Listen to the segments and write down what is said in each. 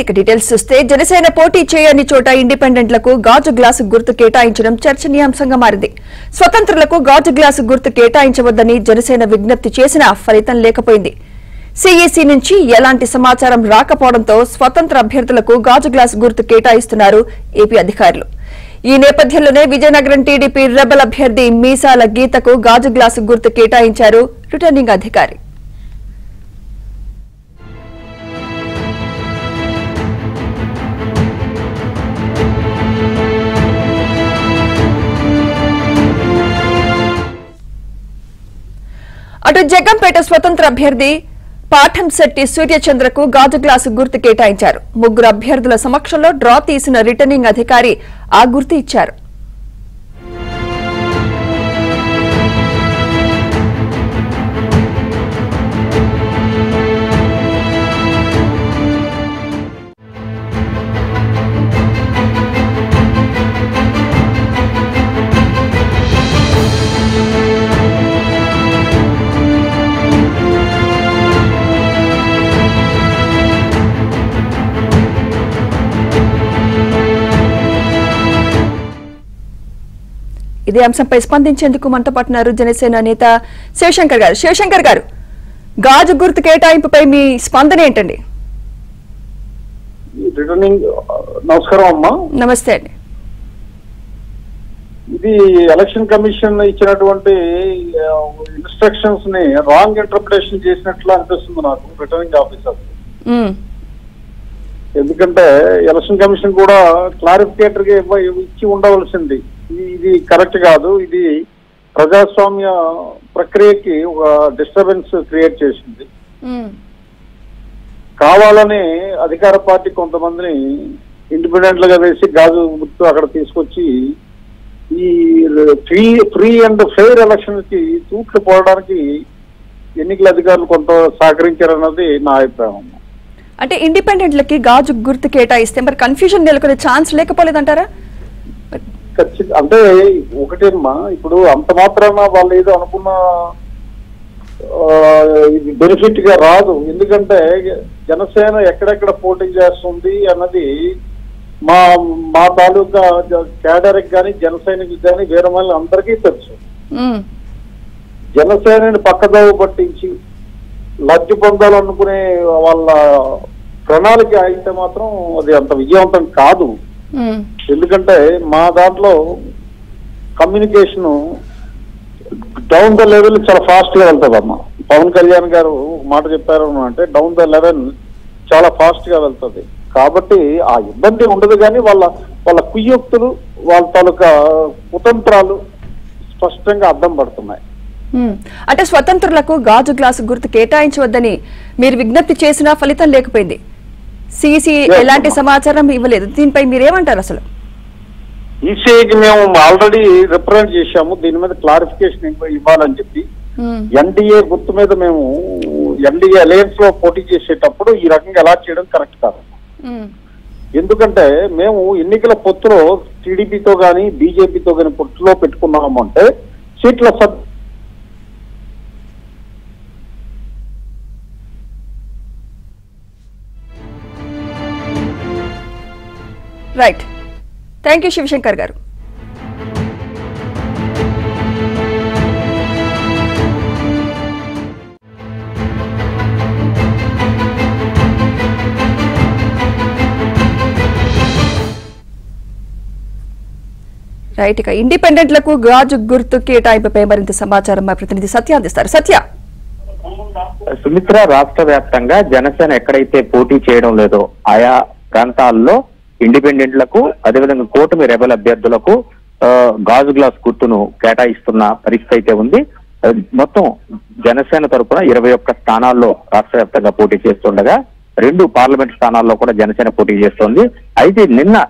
ఇక డీటెయిల్స్ చూస్తే జనసేన పోటీ చేయని చోట ఇండిపెండెంట్లకు గాజు గ్లాసు గుర్తు కేటాయించడం చర్చనీయాంశంగా మారింది. స్వతంత్రులకు గాజు గ్లాసు గుర్తు కేటాయించవద్దని జనసేన విజ్ఞప్తి చేసినా ఫలితం లేకపోయింది. సీఈసీ నుంచి ఎలాంటి సమాచారం రాకపోవడంతో స్వతంత్ర అభ్యర్థులకు గాజు గ్లాసు గుర్తు కేటాయిస్తున్నారు ఏపీ అధికారులు. ఈ నేపథ్యంలోనే విజయనగరం టీడీపీ రెబల్ అభ్యర్థి మీసాల గీతకు గాజు గ్లాసు గుర్తు కేటాయించారు రిటర్నింగ్ అధికారి. అటు జగ్గంపేట స్వతంత్ర అభ్యర్థి పాఠంశెట్టి సూర్యచంద్రకు గాజు గ్లాసు గుర్తు కేటాయించారు. ముగ్గురు అభ్యర్థుల సమక్షంలో డ్రా తీసిన రిటర్నింగ్ అధికారి ఆ గుర్తు ఇచ్చారు. ఇదే అంశంపై స్పందించేందుకు మనతో పాటున్నారు జనసేన నేత శివశంకర్ గారు. శివశంకర్ గారు, గాజు గుర్తు కేటాయింపుపై మీ స్పందన ఏంటండి? నమస్కారం అమ్మా. నమస్తే అండి. ఇది ఎలక్షన్ కమిషన్ ఇచ్చినటువంటి ఇన్స్ట్రక్షన్స్ ని రాంగ్ ఇంటర్ప్రిటేషన్ చేసినట్లు అనిపిస్తుంది నాకు రిటర్నింగ్ ఆఫీసర్. ఎందుకంటే ఎలక్షన్ కమిషన్ కూడా క్లారిఫికేటర్ గా ఇచ్చి ఉండవలసింది. ఇది కరెక్ట్ కాదు, ఇది ప్రజాస్వామ్య ప్రక్రియకి ఒక డిస్టర్బెన్స్ క్రియేట్ చేసింది. కావాలని అధికార పార్టీ కొంతమందిని ఇండిపెండెంట్ గా వేసి గాజు గుర్తు అక్కడ తీసుకొచ్చి ఈ ఫ్రీ అండ్ ఫెయిర్ ఎలక్షన్ కి తూట్లు పోవడానికి ఎన్నికల అధికారులు కొంత సహకరించారన్నది నా అభిప్రాయం. అంటే ఇండిపెండెంట్లకి గాజు గుర్తు కేటాయిస్తే మరి కన్ఫ్యూజన్ నెలకొనే ఛాన్స్ లేకపోలేదంటారా? ఖచ్చితంగా. అంటే ఒకటేమ్మా, ఇప్పుడు అంత మాత్రాన వాళ్ళు ఏదో అనుకున్న ఇది బెనిఫిట్ గా రాదు. ఎందుకంటే జనసేన ఎక్కడెక్కడ పోటీ చేస్తుంది అన్నది మా తాలూకా క్యాడర్కి కానీ జనసేనకి కానీ వేరే వాళ్ళ అందరికీ తెలుసు. జనసేనని పక్కదోవ పట్టించి లబ్ధి పొందాలనుకునే వాళ్ళ ప్రణాళిక అయితే మాత్రం అది అంత విజయవంతం కాదు. ఎందుకంటే మా దాంట్లో కమ్యూనికేషన్ డౌన్ ద లెవెల్ చాలా ఫాస్ట్ గా వెళ్తుందమ్మా. పవన్ కళ్యాణ్ గారు మాట చెప్పారు అంటే డౌన్ ద లెవెల్ చాలా ఫాస్ట్ గా వెళ్తుంది. కాబట్టి ఆ ఇబ్బంది ఉండదు, కానీ వాళ్ళ కుయ్యోక్తులు వాళ్ళ తాలూకా కుతంత్రాలు స్పష్టంగా అర్థం పడుతున్నాయి. అంటే స్వతంత్రులకు గాజు గ్లాసు గుర్తు కేటాయించవద్దని మీరు విజ్ఞప్తి చేసినా ఫలితం లేకపోయింది. సీసీ ఎలాంటి సమాచారం ఇవ్వలేదు. దీనిపై మీరేమంటారు? అసలు ఈసీఐకి మేము ఆల్రెడీ రిప్రజెంట్ చేశాము, దీని మీద క్లారిఫికేషన్ ఇవ్వాలని చెప్పి. ఎన్డీఏ గుర్తు మీద మేము ఎన్డీఏ అలయన్స్ లో పోటీ చేసేటప్పుడు ఈ రకంగా ఎలా చేయడం కరెక్ట్ కాదు. ఎందుకంటే మేము ఎన్నికల పొత్తులో టీడీపీతో గానీ బీజేపీతో గానీ పొత్తులో పెట్టుకున్నాము అంటే సీట్ల రైట్. థ్యాంక్ యూ శివశంకర్ గారు. రైట్. ఇక ఇండిపెండెంట్లకు గాజు గుర్తు కేటాయింపుపై మరింత సమాచారం మా ప్రతినిధి సత్య అందిస్తారు. సత్య. సుమిత్ర, రాష్ట్ర వ్యాప్తంగా జనసేన ఎక్కడైతే పోటీ చేయడం లేదో ఆయా ప్రాంతాల్లో ఇండిపెండెంట్లకు అదేవిధంగా కూటమి రెబల్ అభ్యర్థులకు గాజు గ్లాస్ గుర్తును కేటాయిస్తున్న పరిస్థితి అయితే ఉంది. మొత్తం జనసేన తరఫున 21 స్థానాల్లో రాష్ట్ర వ్యాప్తంగా పోటీ చేస్తుండగా 2 పార్లమెంట్ స్థానాల్లో కూడా జనసేన పోటీ చేస్తోంది. అయితే నిన్న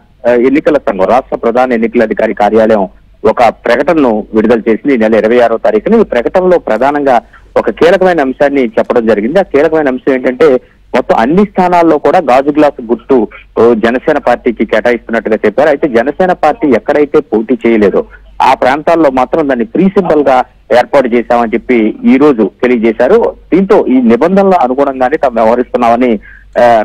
ఎన్నికల సంఘం రాష్ట్ర ప్రధాన ఎన్నికల అధికారి కార్యాలయం ఒక ప్రకటనను విడుదల చేసింది. ఈ నెల 26వ తారీఖున. ఈ ప్రకటనలో ప్రధానంగా ఒక కీలకమైన అంశాన్ని చెప్పడం జరిగింది. ఆ కీలకమైన అంశం ఏంటంటే మొత్తం అన్ని స్థానాల్లో కూడా గాజు గ్లాసు గుర్తు జనసేన పార్టీకి కేటాయిస్తున్నట్టుగా చెప్పారు. అయితే జనసేన పార్టీ ఎక్కడైతే పోటీ చేయలేదో ఆ ప్రాంతాల్లో మాత్రం దాన్ని ప్రీ సింబల్ గా ఏర్పాటు చేశామని చెప్పి ఈ రోజు తెలియజేశారు. దీంతో ఈ నిబంధనల అనుగుణంగానే తాము వ్యవహరిస్తున్నామని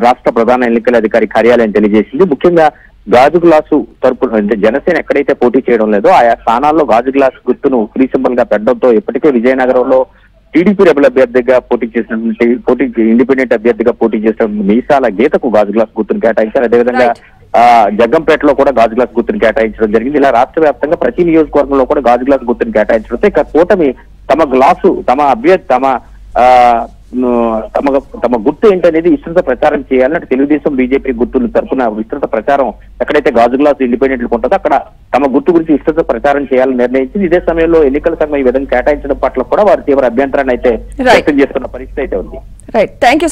రాష్ట్ర ప్రధాన ఎన్నికల అధికారి కార్యాలయం తెలియజేసింది. ముఖ్యంగా గాజు గ్లాసు తరపున అంటే జనసేన ఎక్కడైతే పోటీ చేయడం లేదో ఆయా స్థానాల్లో గాజు గ్లాసు గుర్తును ఫ్రీ సింబల్ గా పెట్టడంతో ఇప్పటికే విజయనగరంలో టీడీపీ రెబల్ అభ్యర్థిగా పోటీ చేసినటువంటి ఇండిపెండెంట్ అభ్యర్థిగా పోటీ చేసిన మీసాల గీతకు గాజు గ్లాస్ గుర్తును కేటాయించారు. అదేవిధంగా జగ్గంపేటలో కూడా గాజు గ్లాస్ గుర్తును కేటాయించడం జరిగింది. ఇలా రాష్ట్ర వ్యాప్తంగా ప్రతి నియోజకవర్గంలో కూడా గాజు గ్లాస్ గుర్తును కేటాయించడంతో ఇక కూటమి తమ గ్లాసు తమ అభ్యర్థి తమ గుర్తు ఏంటనేది విస్తృత ప్రచారం చేయాలని తెలుగుదేశం బీజేపీ గుర్తుల తరఫున విస్తృత ప్రచారం ఎక్కడైతే గాజు గ్లాసు ఇండిపెండెంట్లు ఉంటుందో అక్కడ తమ గుర్తు గురించి విస్తృత ప్రచారం చేయాలని నిర్ణయించింది. ఇదే సమయంలో ఎన్నికల సంఘం ఈ విధంగా కేటాయించడం పట్ల కూడా వారు తీవ్ర అభ్యంతరాన్ని అయితే వ్యక్తం చేస్తున్న పరిస్థితి అయితే ఉంది. Right, thank you.